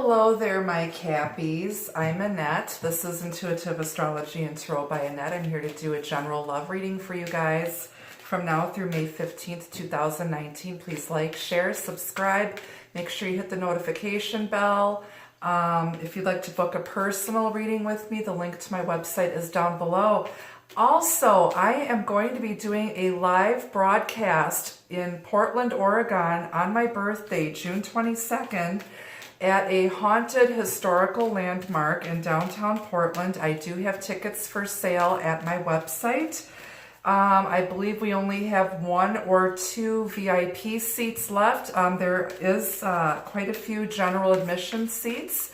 Hello there, my Cappies. I'm Annette. This is Intuitive Astrology and Tarot by Annette. I'm here to do a general love reading for you guys from now through May 15th, 2019. Please like, share, subscribe. Make sure you hit the notification bell. If you'd like to book a personal reading with me, the link to my website is down below. Also, I am going to be doing a live broadcast in Portland, Oregon on my birthday, June 22nd, at a haunted historical landmark in downtown Portland. I do have tickets for sale at my website. I believe we only have 1 or 2 VIP seats left. There is quite a few general admission seats.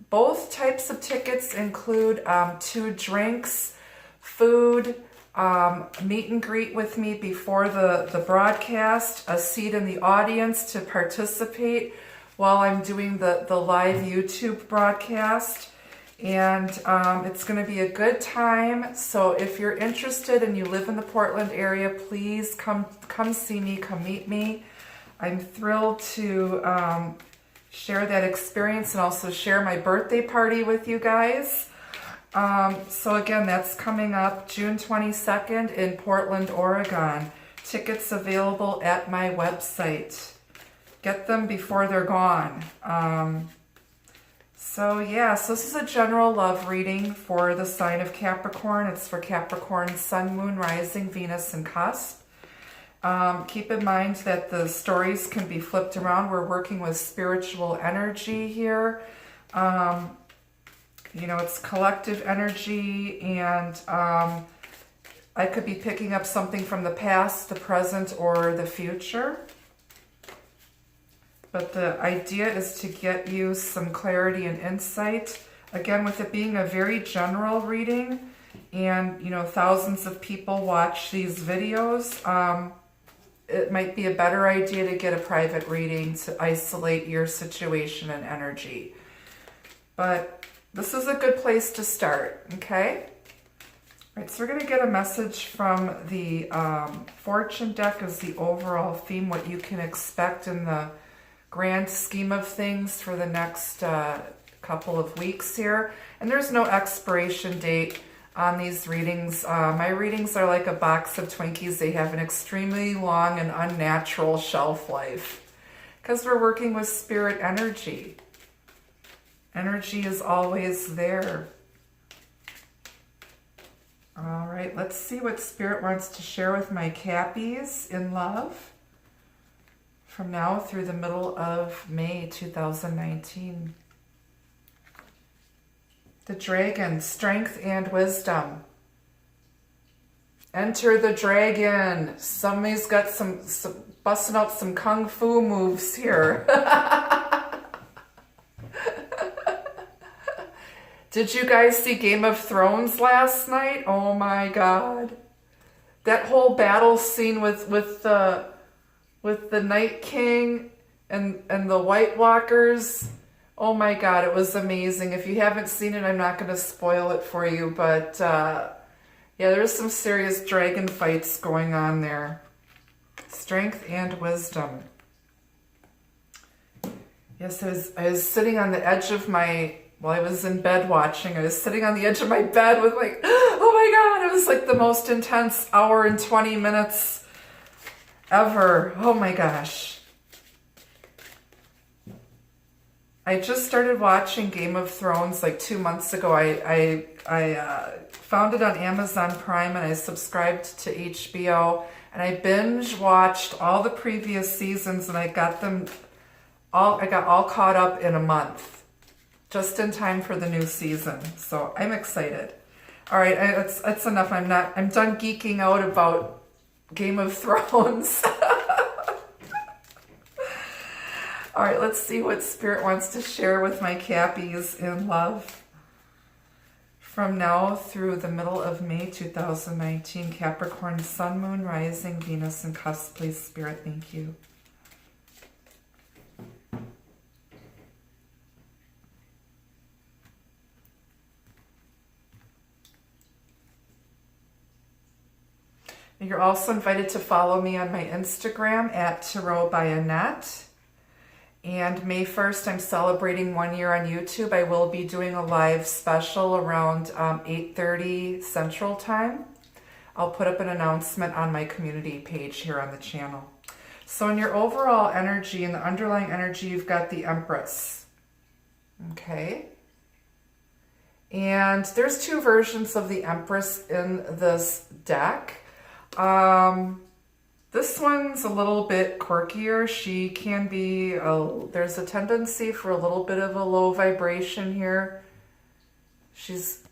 Both types of tickets include 2 drinks, food, meet and greet with me before the broadcast, a seat in the audience to participate while I'm doing the live YouTube broadcast. And it's going to be a good time. So if you're interested and you live in the Portland area, please come see me, come meet me. I'm thrilled to share that experience and also share my birthday party with you guys. So again, that's coming up June 22nd in Portland, Oregon. Tickets available at my website. Get them before they're gone. So this is a general love reading for the sign of Capricorn. It's for Capricorn, Sun, Moon, Rising, Venus, and Cusp. Keep in mind that the stories can be flipped around. We're working with spiritual energy here. You know, it's collective energy, and I could be picking up something from the past, the present, or the future. But the idea is to get you some clarity and insight. Again, with it being a very general reading, and you know, thousands of people watch these videos, it might be a better idea to get a private reading to isolate your situation and energy. But this is a good place to start, okay? All right, so we're going to get a message from the fortune deck as the overall theme, what you can expect in the grand scheme of things for the next couple of weeks here. And there's no expiration date on these readings. My readings are like a box of Twinkies. They have an extremely long and unnatural shelf life because we're working with spirit energy. Energy is always there. All right, let's see what Spirit wants to share with my Cappies in love from now through the middle of May 2019. The Dragon, Strength and Wisdom. Enter the Dragon. Somebody's got some busting out some kung fu moves here. Did you guys see Game of Thrones last night? Oh my God. That whole battle scene with the Night King and the White Walkers. Oh my God, it was amazing. If you haven't seen it, I'm not going to spoil it for you. But yeah, there's some serious dragon fights going on there. Strength and wisdom. Yes, I was sitting on the edge of while I was in bed watching, I was sitting on the edge of my bed with like, oh my God, it was like the most intense hour and 20 minutes ever. Oh my gosh. I just started watching Game of Thrones like 2 months ago. I found it on Amazon Prime and I subscribed to HBO, and I binge watched all the previous seasons, and I got all caught up in a month. Just in time for the new season. So I'm excited. All right, it's enough. I'm done geeking out about Game of Thrones. All right, let's see what Spirit wants to share with my Cappies in love from now through the middle of May 2019. Capricorn, Sun, Moon, Rising, Venus, and Cusp. Please, Spirit, thank you. You're also invited to follow me on my Instagram at Tarot by Annette. And May 1st, I'm celebrating 1 year on YouTube. I will be doing a live special around 8:30 Central Time. I'll put up an announcement on my community page here on the channel. So in your overall energy, in the underlying energy, you've got the Empress. Okay. And there's two versions of the Empress in this deck. This one's a little bit quirkier. She can be, there's a tendency for a little bit of a low vibration here. She's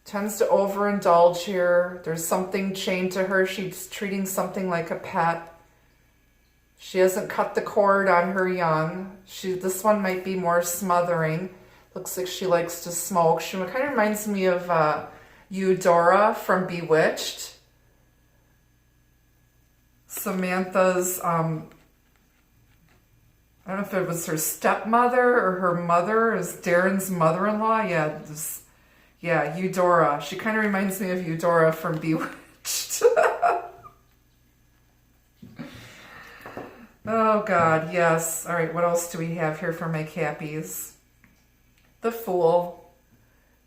tends to overindulge here. There's something chained to her. She's treating something like a pet. She hasn't cut the cord on her young. This one might be more smothering. Looks like she likes to smoke. She kind of reminds me of Eudora from Bewitched. Samantha's, I don't know if it was her stepmother or her mother, is Darren's mother-in-law. Yeah, Eudora. She kind of reminds me of Eudora from Bewitched. Oh, God, yes. All right, what else do we have here for my Cappies? The Fool.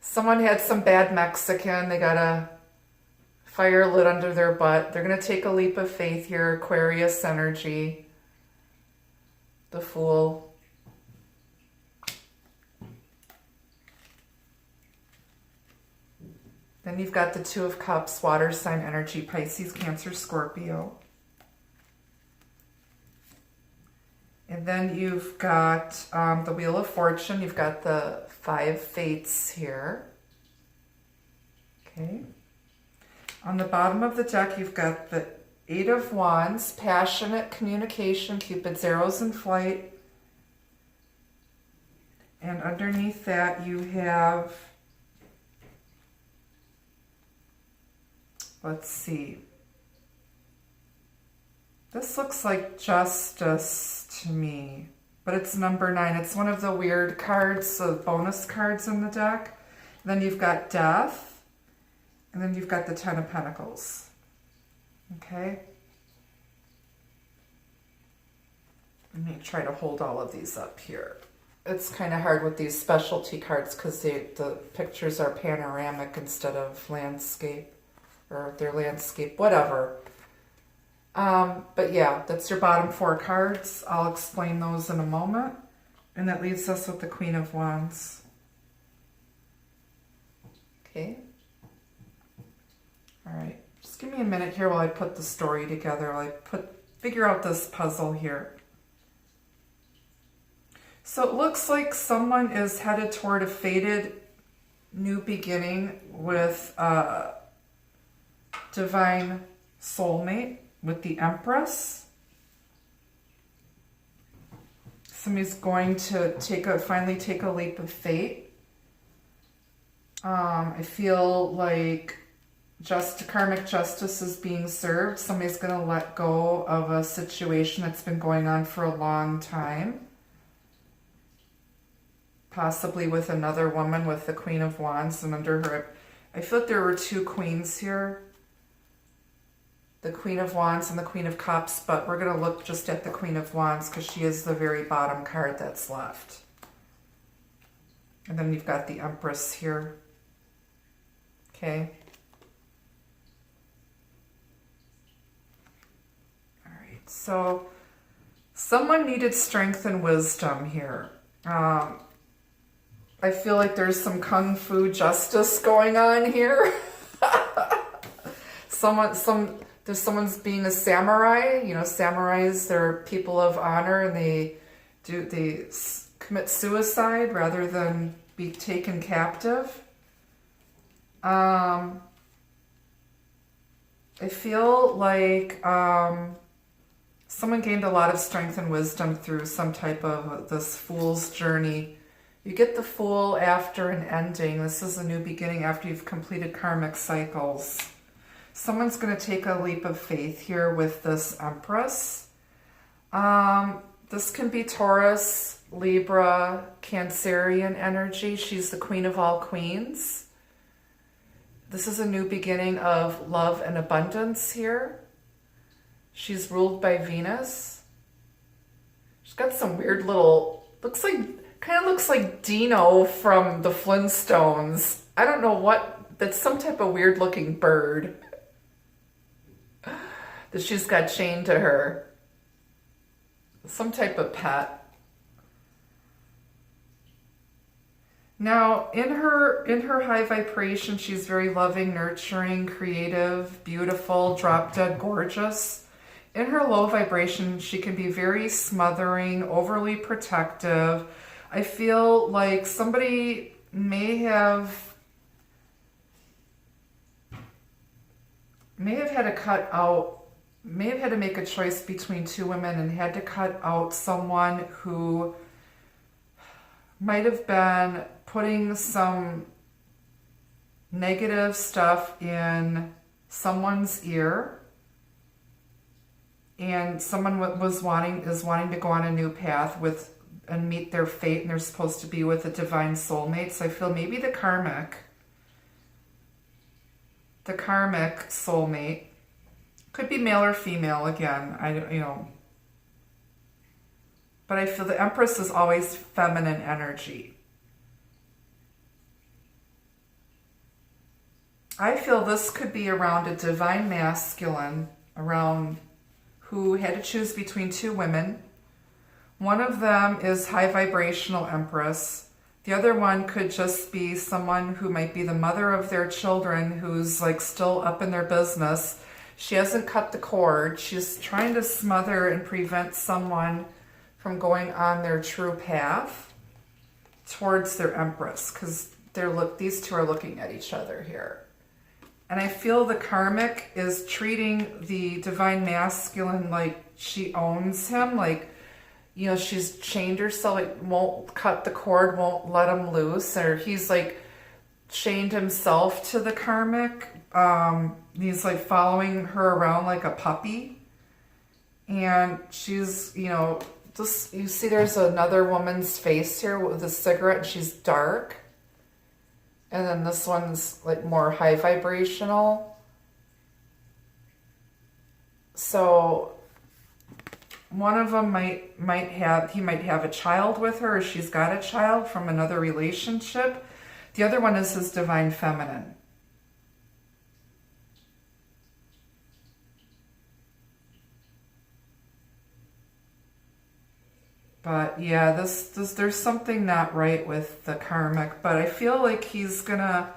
Someone had some bad Mexican. They got a fire lit under their butt. They're going to take a leap of faith here. Aquarius energy. The Fool. Then you've got the Two of Cups, water sign energy, Pisces, Cancer, Scorpio. And then you've got the Wheel of Fortune. You've got the Five Fates here. Okay. On the bottom of the deck, you've got the Eight of Wands, passionate communication, Cupid's arrows in flight. And underneath that, you have, let's see. This looks like Justice to me, but it's number 9. It's one of the weird cards, the bonus cards in the deck. And then you've got Death, and then you've got the Ten of Pentacles. Okay. Let me try to hold all of these up here. It's kind of hard with these specialty cards because the pictures are panoramic instead of landscape, or they're landscape, whatever. But yeah, that's your bottom 4 cards. I'll explain those in a moment. And that leaves us with the Queen of Wands. Okay. All right. Just give me a minute here while I put the story together. While I figure out this puzzle here. So it looks like someone is headed toward a fated new beginning with a divine soulmate. With the Empress, somebody's going to finally take a leap of faith. I feel like karmic justice is being served. Somebody's going to let go of a situation that's been going on for a long time. Possibly with another woman with the Queen of Wands, and under her, I feel like there were 2 queens here. The Queen of Wands and the Queen of Cups, but we're going to look just at the Queen of Wands because she is the very bottom card that's left. And then you've got the Empress here. Okay. All right, so someone needed strength and wisdom here. I feel like there's some kung fu justice going on here. Someone's being a samurai. You know, samurais, they're people of honor, and they commit suicide rather than be taken captive. I feel like someone gained a lot of strength and wisdom through some type of this Fool's journey. You get the Fool after an ending. This is a new beginning after you've completed karmic cycles. Someone's going to take a leap of faith here with this Empress. This can be Taurus, Libra, Cancerian energy. She's the Queen of all queens. This is a new beginning of love and abundance here. She's ruled by Venus. She's got some weird little, kind of looks like Dino from the Flintstones. I don't know what, that's some type of weird looking bird that she's got chained to her. Some type of pet. Now, in her high vibration, she's very loving, nurturing, creative, beautiful, drop dead gorgeous. In her low vibration, she can be very smothering, overly protective. I feel like somebody may have had to make a choice between two women and had to cut out someone who might have been putting some negative stuff in someone's ear, and someone is wanting to go on a new path and meet their fate, and they're supposed to be with a divine soulmate. So I feel maybe the karmic soulmate could be male or female again. But I feel the Empress is always feminine energy. I feel this could be around a divine masculine, around who had to choose between two women. One of them is high vibrational Empress. The other one could just be someone who might be the mother of their children, who's like still up in their business. She hasn't cut the cord. She's trying to smother and prevent someone from going on their true path towards their Empress, because these two are looking at each other here. And I feel the karmic is treating the divine masculine like she owns him, like, she's chained herself, like won't cut the cord, won't let him loose, or he's like chained himself to the karmic. He's like following her around like a puppy, and she's, you see there's another woman's face here with a cigarette, and she's dark. And then this one's like more high vibrational. So one of them might have a child with her, or she's got a child from another relationship. The other one is his divine feminine. But yeah, there's something not right with the karmic, but I feel like he's gonna,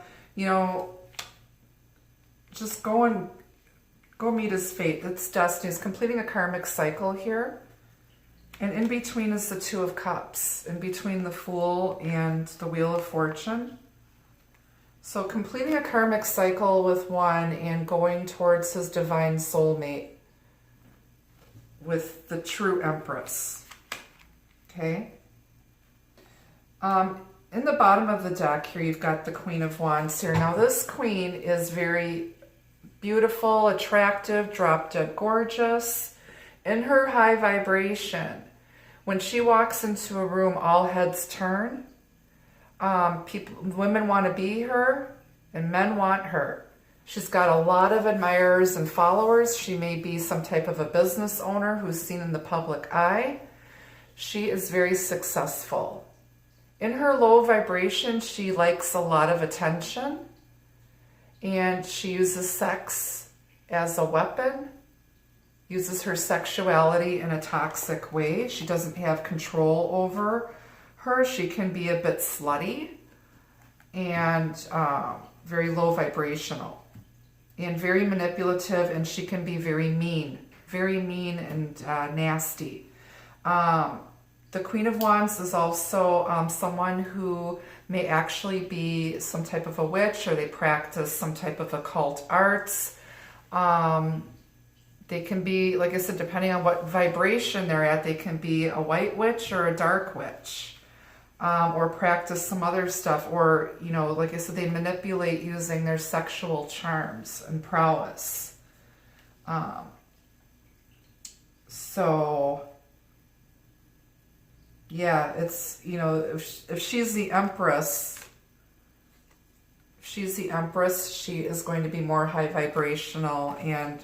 just go meet his fate. It's destiny. He's completing a karmic cycle here. And in between is the Two of Cups, in between the Fool and the Wheel of Fortune. So completing a karmic cycle with one and going towards his divine soulmate with the true Empress. Okay. In the bottom of the deck here, you've got the Queen of Wands here. Now this queen is very beautiful, attractive, drop-dead gorgeous. In her high vibration, when she walks into a room, all heads turn. Women want to be her, and men want her. She's got a lot of admirers and followers. She may be some type of a business owner who's seen in the public eye. She is very successful. In her low vibration, she likes a lot of attention, and she uses sex as a weapon, uses her sexuality in a toxic way. She doesn't have control over her. She can be a bit slutty and very low vibrational and very manipulative, and she can be very mean and nasty. The Queen of Wands is also someone who may actually be some type of a witch, or they practice some type of occult arts. They can be, like I said, depending on what vibration they're at, they can be a white witch or a dark witch, or practice some other stuff, or, like I said, they manipulate using their sexual charms and prowess. So yeah, it's, if she's the Empress, she is going to be more high vibrational and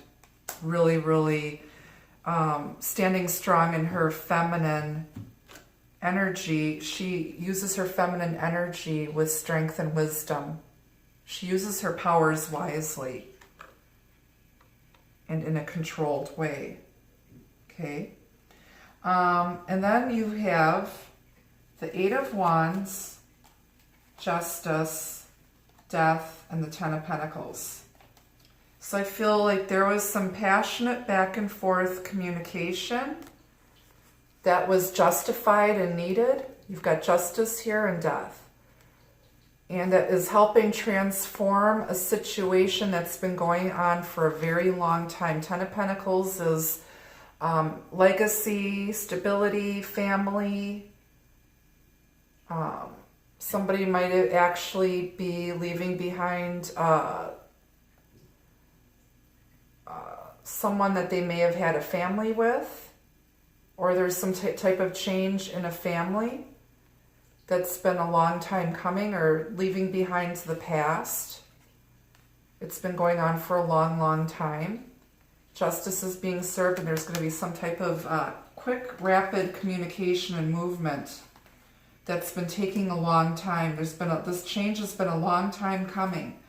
really, really standing strong in her feminine energy. She uses her feminine energy with strength and wisdom. She uses her powers wisely and in a controlled way. Okay. And then you have the Eight of Wands, Justice, Death, and the Ten of Pentacles. So I feel like there was some passionate back and forth communication that was justified and needed. You've got justice here and death. And that is helping transform a situation that's been going on for a very long time. Ten of Pentacles is legacy, stability, family. Somebody might actually be leaving behind someone that they may have had a family with, or there's some type of change in a family that's been a long time coming, or leaving behind the past. It's been going on for a long, long time. Justice is being served, and there's going to be some type of quick, rapid communication and movement that's been taking a long time. This change has been a long time coming.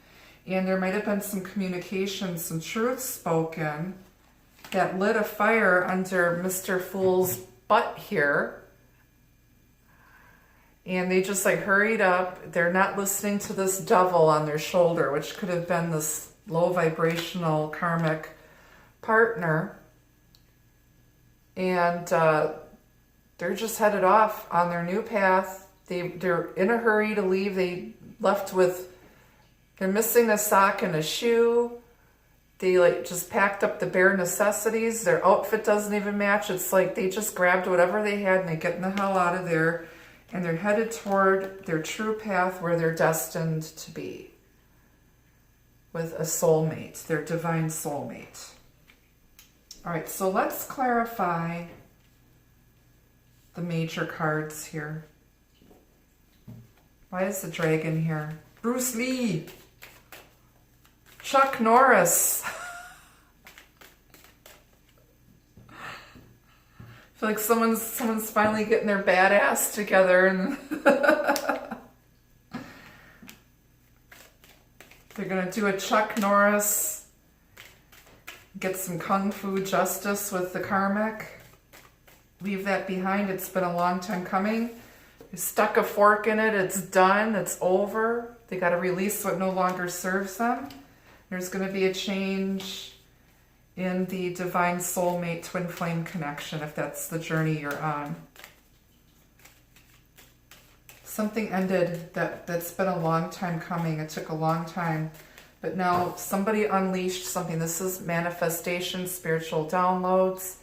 And there might have been some communication, some truth spoken that lit a fire under Mr. Fool's butt here. And they just like hurried up. They're not listening to this devil on their shoulder, which could have been this low vibrational karmic partner. And they're just headed off on their new path. They're in a hurry to leave. They're missing a sock and a shoe. They like just packed up the bare necessities. Their outfit doesn't even match. It's like they just grabbed whatever they had and they're getting the hell out of there. And they're headed toward their true path where they're destined to be. With a soulmate, their divine soulmate. All right, so let's clarify the major cards here. Why is the dragon here? Bruce Lee. Chuck Norris. I feel like someone's finally getting their badass together, and they're gonna do a Chuck Norris, get some kung fu justice with the karmic, leave that behind. It's been a long time coming. They stuck a fork in it. It's done. It's over. They got to release what no longer serves them. There's going to be a change in the divine soulmate twin flame connection, if that's the journey you're on. Something ended that's been a long time coming. It took a long time, but now somebody unleashed something. This is manifestation, spiritual downloads,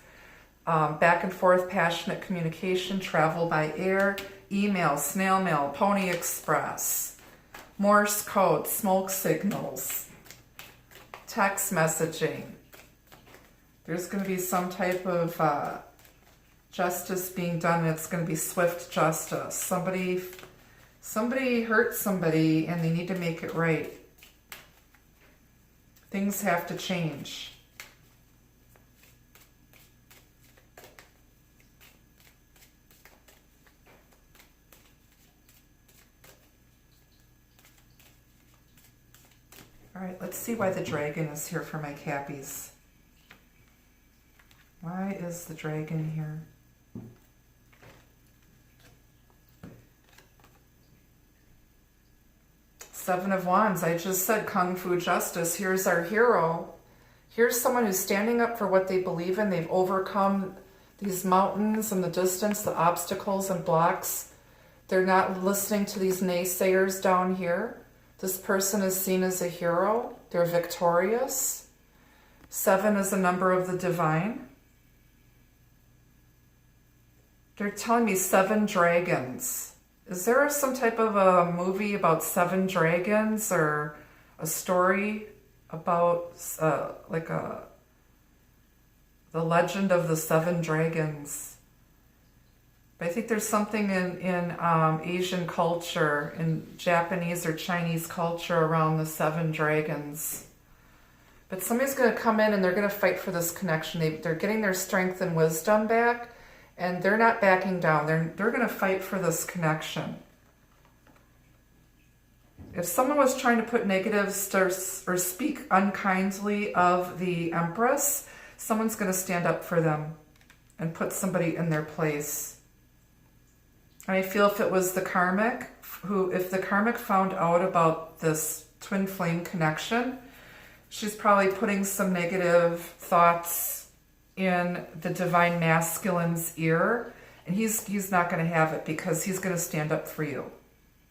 back and forth, passionate communication, travel by air, email, snail mail, Pony Express, Morse code, smoke signals, text messaging. There's going to be some type of justice being done, and it's going to be swift justice. Somebody hurt somebody, and they need to make it right. Things have to change. All right, let's see why the dragon is here for my Cappies. Why is the dragon here? Seven of Wands. I just said Kung Fu Justice. Here's our hero. Here's someone who's standing up for what they believe in. They've overcome these mountains in the distance, the obstacles and blocks. They're not listening to these naysayers down here. This person is seen as a hero. They're victorious. 7 is a number of the divine. They're telling me 7 dragons. Is there some type of a movie about 7 dragons, or a story about the legend of the 7 dragons? But I think there's something in Asian culture, in Japanese or Chinese culture, around the 7 dragons. But somebody's going to come in and they're going to fight for this connection. They're getting their strength and wisdom back, and they're not backing down. They're going to fight for this connection. If someone was trying to put negatives or speak unkindly of the Empress, someone's going to stand up for them and put somebody in their place. And I feel if it was the Karmic, if the Karmic found out about this twin flame connection, she's probably putting some negative thoughts in the Divine Masculine's ear, and he's not going to have it, because he's going to stand up for you.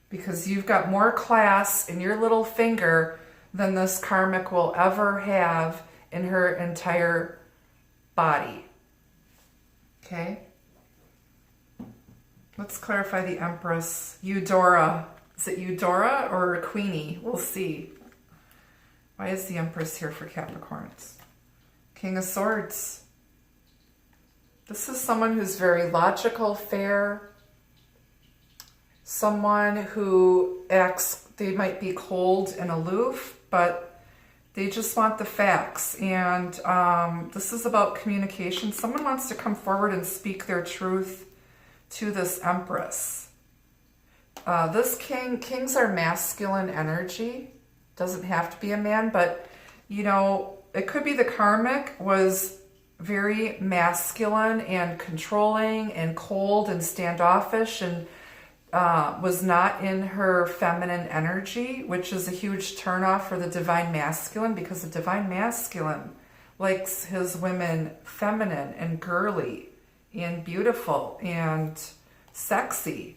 Because you've got more class in your little finger than this Karmic will ever have in her entire body. Okay? Let's clarify the Empress. Eudora. Is it Eudora or Queenie? We'll see. Why is the Empress here for Capricorns? King of Swords. This is someone who's very logical, fair. Someone who acts, they might be cold and aloof, but they just want the facts. And this is about communication. Someone wants to come forward and speak their truth to this Empress. This kings are masculine energy. Doesn't have to be a man, but, you know, it could be the Karmic was very masculine and controlling and cold and standoffish, and was not in her feminine energy, which is a huge turnoff for the Divine Masculine, because the Divine Masculine likes his women feminine and girly and beautiful and sexy.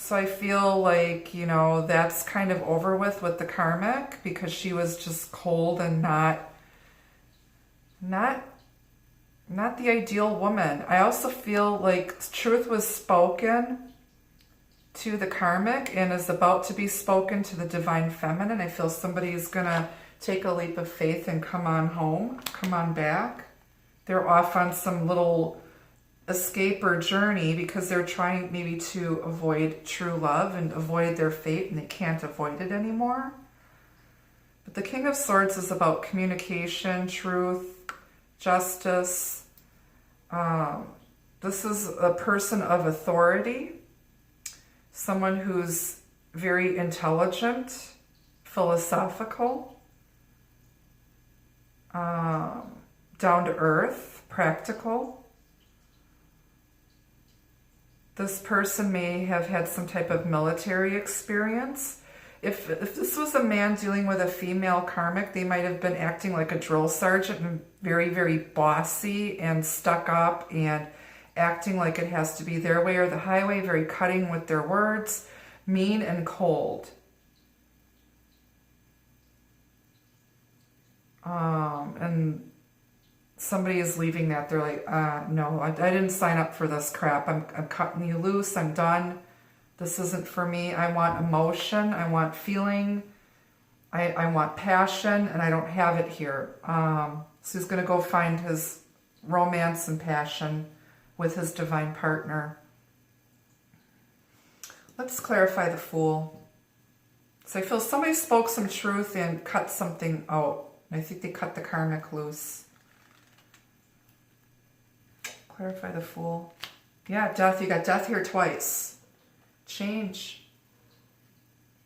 So I feel like, you know, that's kind of over with the Karmic, because she was just cold and not the ideal woman. I also feel like truth was spoken to the Karmic and is about to be spoken to the Divine Feminine. I feel somebody is going to take a leap of faith and come on home, come on back. They're off on some little escape or journey because they're trying maybe to avoid true love and avoid their fate, and they can't avoid it anymore. But the King of Swords is about communication, truth, justice. This is a person of authority, someone who's very intelligent, philosophical, down to earth, practical. This person may have had some type of military experience. If this was a man dealing with a female Karmic, they might have been acting like a drill sergeant and very, very bossy and stuck up and acting like it has to be their way or the highway, very cutting with their words, mean and cold. And somebody is leaving that. They're like, no, I didn't sign up for this crap. I'm cutting you loose. I'm done. This isn't for me. I want emotion. I want feeling. I want passion, and I don't have it here. So he's going to go find his romance and passion with his divine partner. Let's clarify the Fool. So I feel somebody spoke some truth and cut something out. And I think they cut the Karmic loose. Clarify the Fool. Yeah, death. You got death here twice. Change.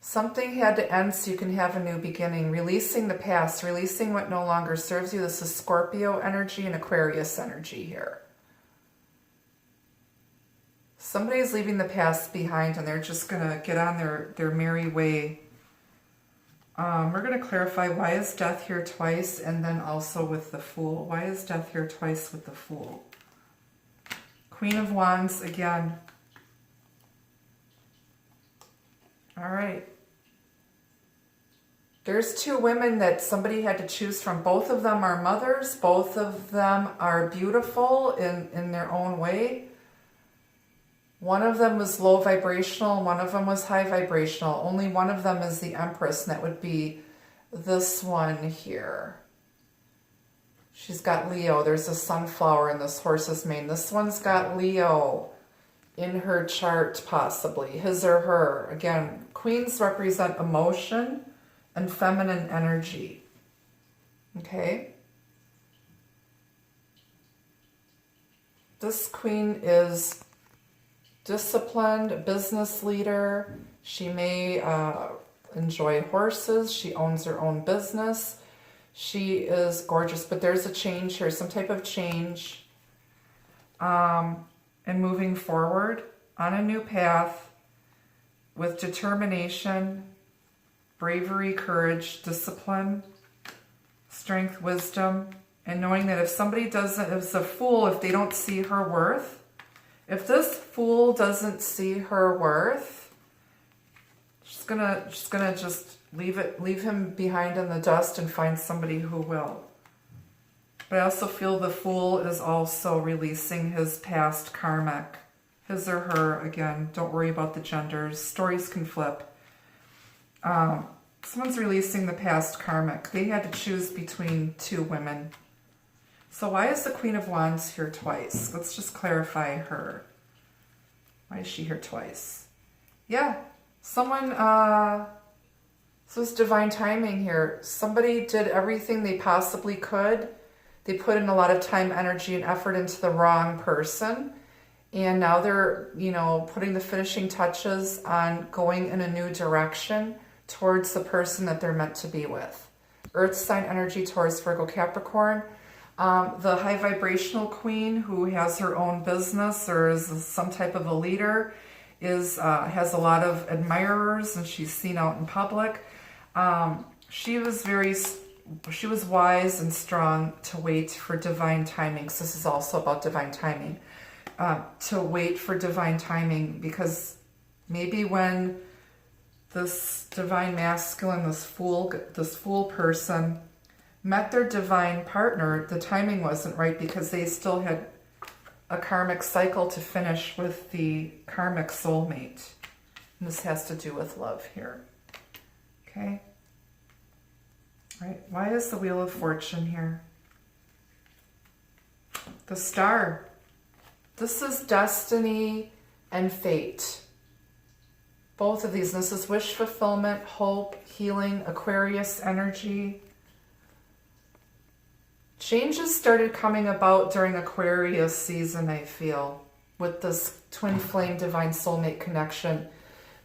Something had to end so you can have a new beginning. Releasing the past. Releasing what no longer serves you. This is Scorpio energy and Aquarius energy here. Somebody's leaving the past behind and they're just going to get on their merry way. We're going to clarify why is death here twice, and then also with the Fool. Why is death here twice with the Fool? Queen of Wands again. All right. There's two women that somebody had to choose from. Both of them are mothers. Both of them are beautiful in their own way. One of them was low vibrational, one of them was high vibrational. Only one of them is the Empress, and that would be this one here. She's got Leo. There's a sunflower in this horse's mane. This one's got Leo in her chart, possibly. His or her. Again, Queens represent emotion and feminine energy. Okay? This queen is disciplined, a business leader. She may enjoy horses. She owns her own business. She is gorgeous, but there's a change here, some type of change. And moving forward on a new path with determination, bravery, courage, discipline, strength, wisdom, and knowing that if somebody doesn't, if it's a fool, if they don't see her worth, if this fool doesn't see her worth, she's gonna just leave him behind in the dust and find somebody who will. But I also feel the fool is also releasing his past karmic, his or her. Again, don't worry about the genders. Stories can flip. Someone's releasing the past karmic. They had to choose between two women. So why is the Queen of Wands here twice? Let's just clarify her. Why is she here twice? Yeah, someone, so it's divine timing here. Somebody did everything they possibly could. They put in a lot of time, energy, and effort into the wrong person. And now they're, putting the finishing touches on going in a new direction towards the person that they're meant to be with. Earth sign energy, Taurus, Virgo, Capricorn. The high vibrational queen who has her own business or is some type of a leader has a lot of admirers, and she's seen out in public. She was wise and strong to wait for divine timing. So this is also about divine timing. To wait for divine timing, because maybe when this divine masculine, this fool person met their divine partner, the timing wasn't right because they still had a karmic cycle to finish with the karmic soulmate. And this has to do with love here. Okay? All right, why is the Wheel of Fortune here? The Star. This is destiny and fate. Both of these. This is wish fulfillment, hope, healing, Aquarius energy. Changes started coming about during Aquarius season, I feel, with this twin flame divine soulmate connection.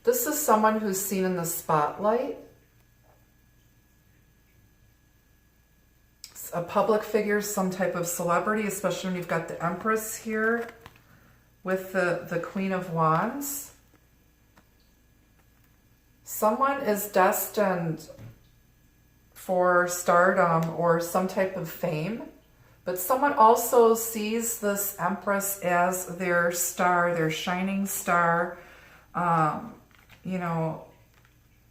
This is someone who's seen in the spotlight. It's a public figure, some type of celebrity, especially when you've got the Empress here with the Queen of Wands. Someone is destined for stardom or some type of fame, but someone also sees this Empress as their star, their shining star. Out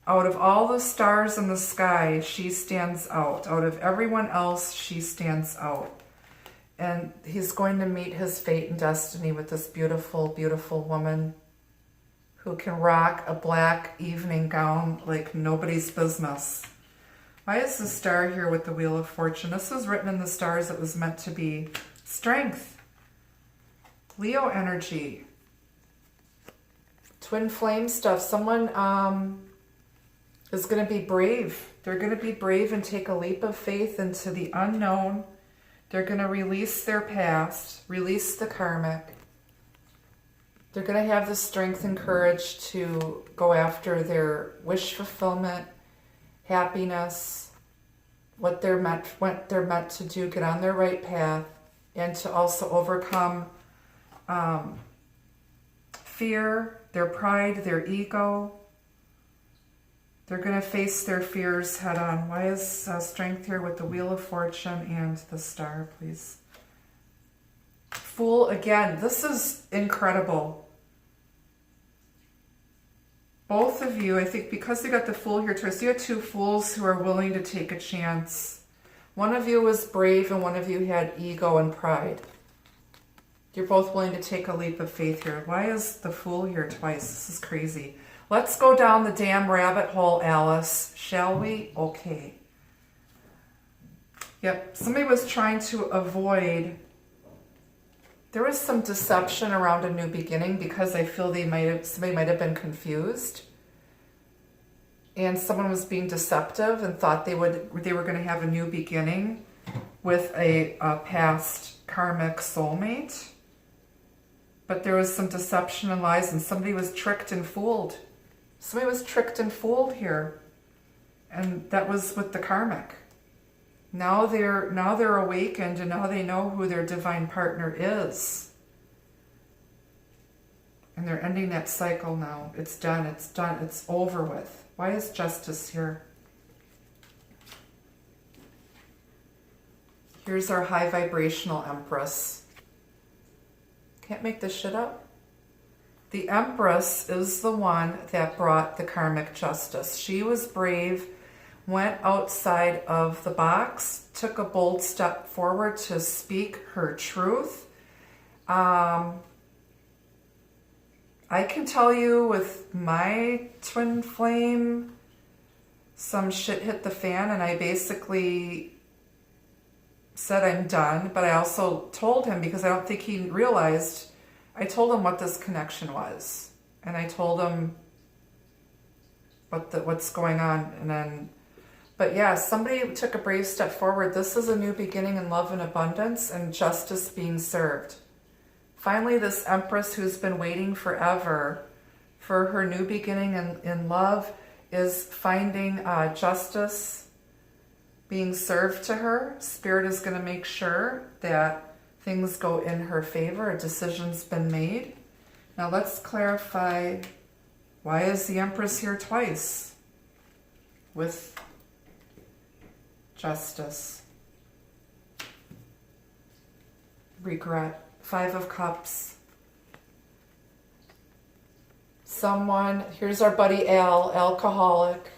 of all the stars in the sky, she stands out. Out of everyone else, she stands out. And he's going to meet his fate and destiny with this beautiful, beautiful woman who can rock a black evening gown like nobody's business. Why is the Star here with the Wheel of Fortune? This was written in the stars. It was meant to be strength. Leo energy. Twin flame stuff. Someone is going to be brave. They're going to be brave and take a leap of faith into the unknown. They're going to release their past, release the karmic. They're going to have the strength and courage to go after their wish fulfillment, happiness, what they're meant to do, get on their right path, and to also overcome fear, their pride, their ego. They're going to face their fears head on. Why is strength here with the Wheel of Fortune and the Star, please? Fool again. This is incredible. Both of you, I think, because you got the Fool here too, so you had two fools who are willing to take a chance. One of you was brave and one of you had ego and pride. You're both willing to take a leap of faith here. Why is the Fool here twice? This is crazy. Let's go down the damn rabbit hole, Alice, shall we? Okay. Yep, somebody was trying to avoid... There was some deception around a new beginning because I feel somebody might have been confused. and someone was being deceptive and thought they were going to have a new beginning with a past karmic soulmate. But there was some deception and lies, and somebody was tricked and fooled. Somebody was tricked and fooled here. And that was with the karmic. Now they're awakened, and now they know who their divine partner is. And they're ending that cycle now. It's done, it's over with. Why is justice here? Here's our high vibrational Empress. Can't make this shit up. The Empress is the one that brought the karmic justice. She was brave, went outside of the box, took a bold step forward to speak her truth. I can tell you with my twin flame, some shit hit the fan, and I basically said I'm done, but I also told him, because I don't think he realized, I told him what this connection was, and I told him what's going on, and then, but yeah, somebody took a brave step forward. This is a new beginning in love and abundance and justice being served. Finally, this Empress who's been waiting forever for her new beginning in love is finding justice being served to her. Spirit is going to make sure that things go in her favor. A decision's been made. Now let's clarify, why is the Empress here twice with justice? Regret. 5 of Cups. Someone, here's our buddy Al, alcoholic.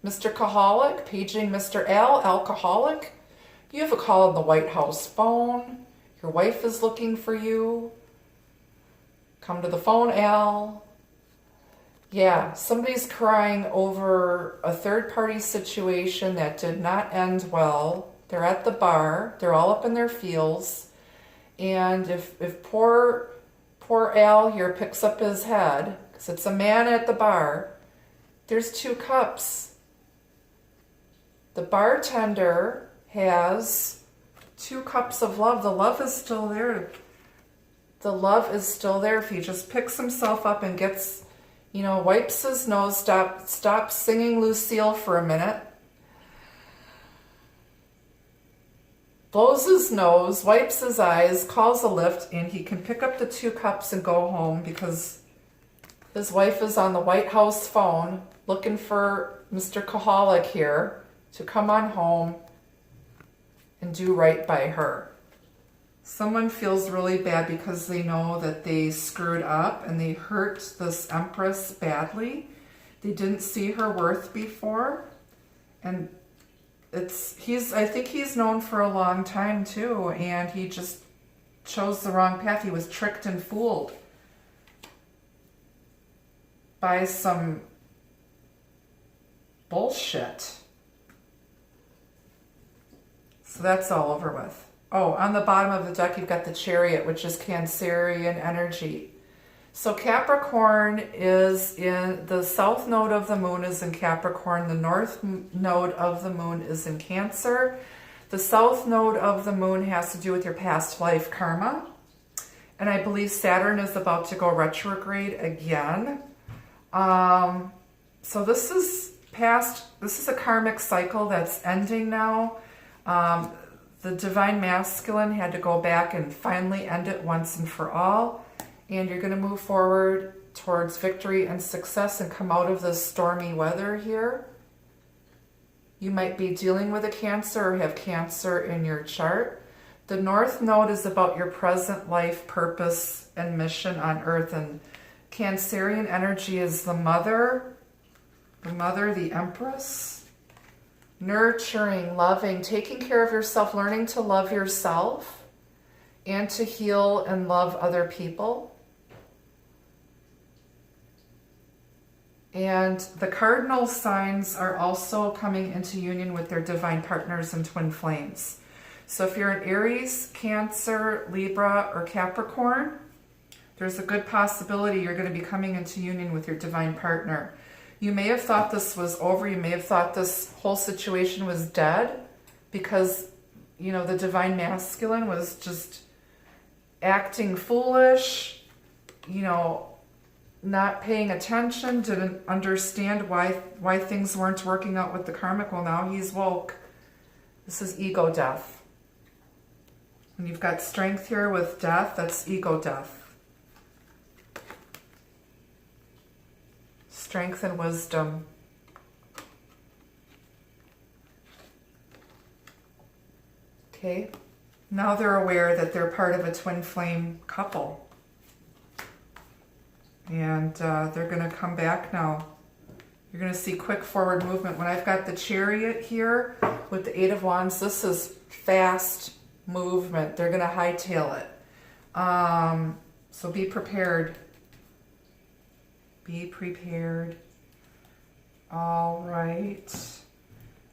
Mr. Caholic, paging Mr. Al, alcoholic. You have a call on the White House phone. Your wife is looking for you. Come to the phone, Al. Yeah, somebody's crying over a third-party situation that did not end well. They're at the bar. They're all up in their feels. And if poor Al here picks up his head, because it's a man at the bar, there's 2 cups. The bartender has 2 cups of love. The love is still there. The love is still there. If he just picks himself up and gets, wipes his nose, stops singing Lucille for a minute, blows his nose, wipes his eyes, calls a lift, and he can pick up the 2 cups and go home, because his wife is on the White House phone looking for Mr. Caholic here to come on home and do right by her. Someone feels really bad because they know that they screwed up and they hurt this Empress badly. They didn't see her worth before, and I think he's known for a long time too, and he just chose the wrong path. He was tricked and fooled by some bullshit. So that's all over with. Oh, on the bottom of the deck, you've got the Chariot, which is Cancerian energy. So Capricorn is in, the south node of the moon is in Capricorn. The north node of the moon is in Cancer. The south node of the moon has to do with your past life karma. And I believe Saturn is about to go retrograde again. So this is a karmic cycle that's ending now. The divine masculine had to go back and finally end it once and for all. And you're going to move forward towards victory and success and come out of this stormy weather here. You might be dealing with a Cancer or have Cancer in your chart. The North Node is about your present life purpose and mission on Earth. And Cancerian energy is the mother, the Empress. Nurturing, loving, taking care of yourself, learning to love yourself and to heal and love other people. And the cardinal signs are also coming into union with their divine partners and twin flames. So if you're an Aries, Cancer, Libra, or Capricorn, there's a good possibility you're going to be coming into union with your divine partner. You may have thought this was over. You may have thought this whole situation was dead because, you know, the divine masculine was just acting foolish, you know, not paying attention, didn't understand why things weren't working out with the karmic. Well, now he's woke. This is ego death. When you've got strength here with death, that's ego death. Strength and wisdom. Okay. Now they're aware that they're part of a twin flame couple. And they're going to come back now. You're going to see quick forward movement. When I've got the Chariot here with the Eight of Wands, this is fast movement. They're going to hightail it. So be prepared. Be prepared. All right.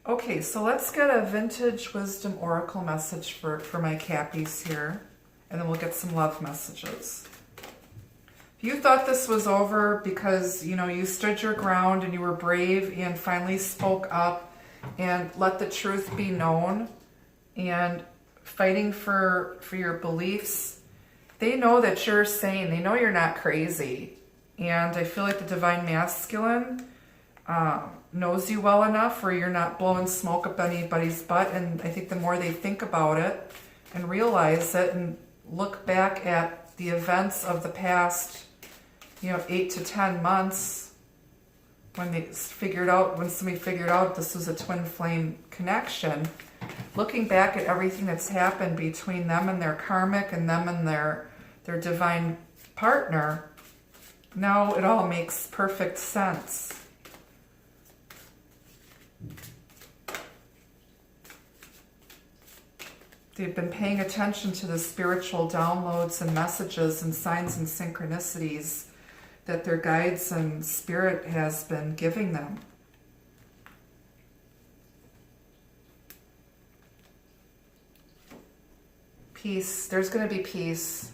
Okay, so let's get a vintage wisdom oracle message for my Cappies here. And then we'll get some love messages. If you thought this was over because, you know, you stood your ground and you were brave and finally spoke up and let the truth be known and fighting for your beliefs, they know that you're sane. They know you're not crazy. And I feel like the divine masculine knows you well enough where you're not blowing smoke up anybody's butt. And I think the more they think about it and realize it and look back at the events of the past, you know, 8 to 10 months, when somebody figured out this was a twin flame connection, looking back at everything that's happened between them and their karmic and them and their divine partner, now it all makes perfect sense. They've been paying attention to the spiritual downloads and messages and signs and synchronicities that their guides and spirit has been giving them. Peace. There's going to be peace.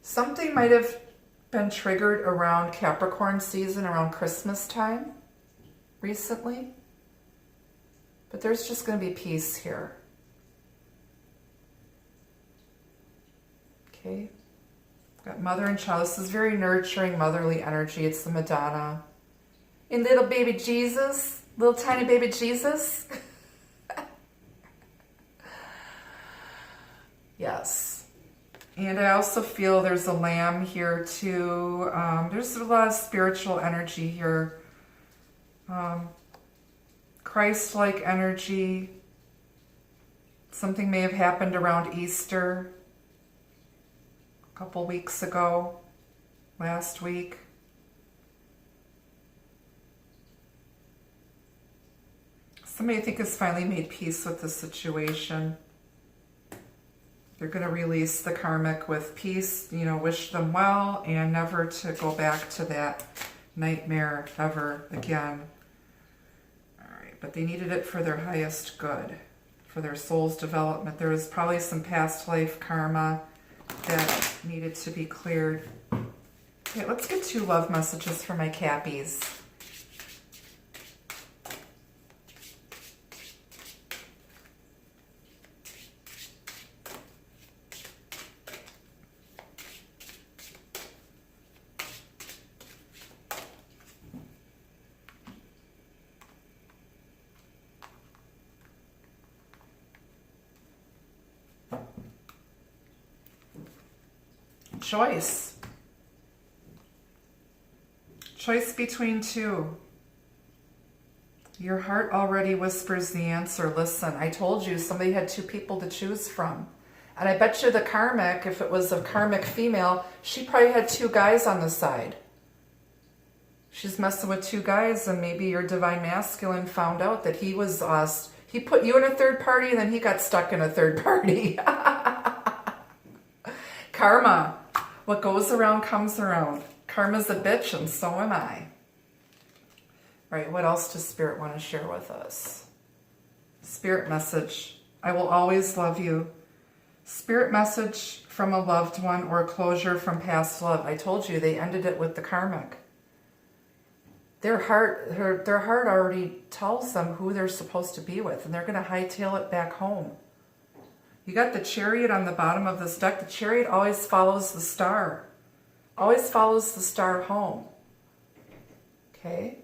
Something might have been triggered around Capricorn season, around Christmas time recently. But there's just going to be peace here. Okay. Got mother and child. This is very nurturing, motherly energy. It's the Madonna. And little baby Jesus. Little tiny baby Jesus. Yes. And I also feel there's a lamb here too. There's a lot of spiritual energy here. Christ-like energy. Something may have happened around Easter a couple weeks ago, last week. Somebody I think has finally made peace with the situation. They're going to release the karmic with peace, you know, wish them well, and never to go back to that nightmare ever again. All right, but they needed it for their highest good, for their soul's development. There was probably some past life karma that needed to be cleared. Okay, let's get 2 love messages for my Cappies. Choice. Choice between 2. Your heart already whispers the answer. Listen, I told you somebody had 2 people to choose from. And I bet you the karmic, if it was a karmic female, she probably had 2 guys on the side. She's messing with 2 guys, and maybe your divine masculine found out that he was he put you in a third party and then he got stuck in a third party. Karma. What goes around comes around. Karma's a bitch, and so am I. All right, what else does Spirit want to share with us? Spirit message. I will always love you. Spirit message from a loved one or closure from past love. I told you they ended it with the karmic. Their heart already tells them who they're supposed to be with, and they're going to hightail it back home. You got the Chariot on the bottom of this deck. The Chariot always follows the star. Always follows the star home. Okay?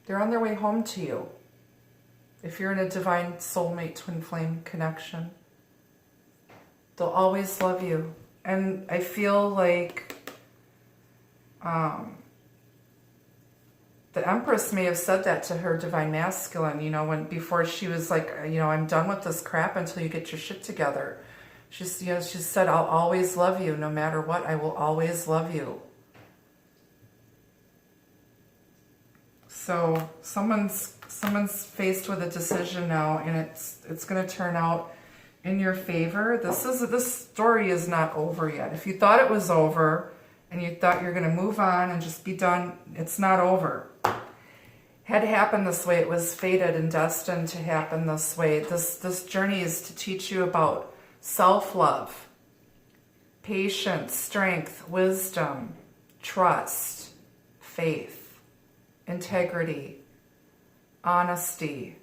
They're on their way home to you. If you're in a divine soulmate twin flame connection, they'll always love you. And I feel like the Empress may have said that to her divine masculine, you know, before she was like, you know, I'm done with this crap until you get your shit together. She's, you know, she said, I'll always love you no matter what. I will always love you. So someone's faced with a decision now, and it's going to turn out in your favor. This story is not over yet. If you thought it was over and you thought you're going to move on and just be done, it's not over. Had happened this way. It was fated and destined to happen this way. This journey is to teach you about self-love, patience, strength, wisdom, trust, faith, integrity, honesty,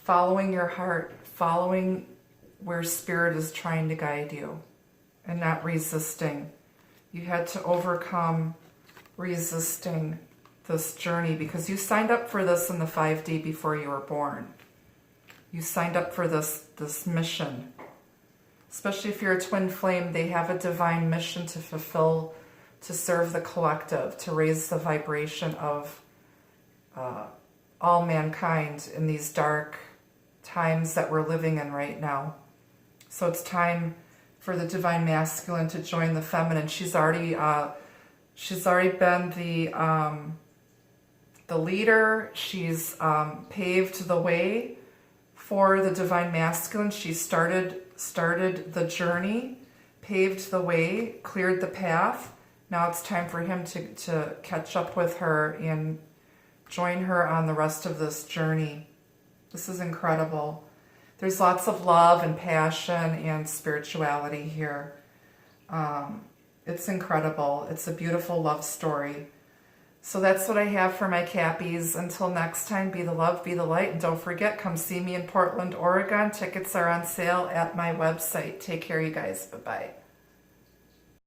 following your heart, following where spirit is trying to guide you, and not resisting. You had to overcome resisting this journey because you signed up for this in the 5D before you were born. You signed up for this mission. Especially if you're a twin flame, they have a divine mission to fulfill, to serve the collective, to raise the vibration of all mankind in these dark times that we're living in right now. So it's time for the divine masculine to join the feminine. She's already been the leader. She's paved the way for the divine masculine. She started the journey, paved the way, cleared the path. Now it's time for him to catch up with her and join her on the rest of this journey. This is incredible. There's lots of love and passion and spirituality here. It's incredible. It's a beautiful love story. So that's what I have for my Cappies. Until next time, be the love, be the light. And don't forget, come see me in Portland, Oregon. Tickets are on sale at my website. Take care, you guys. Bye-bye.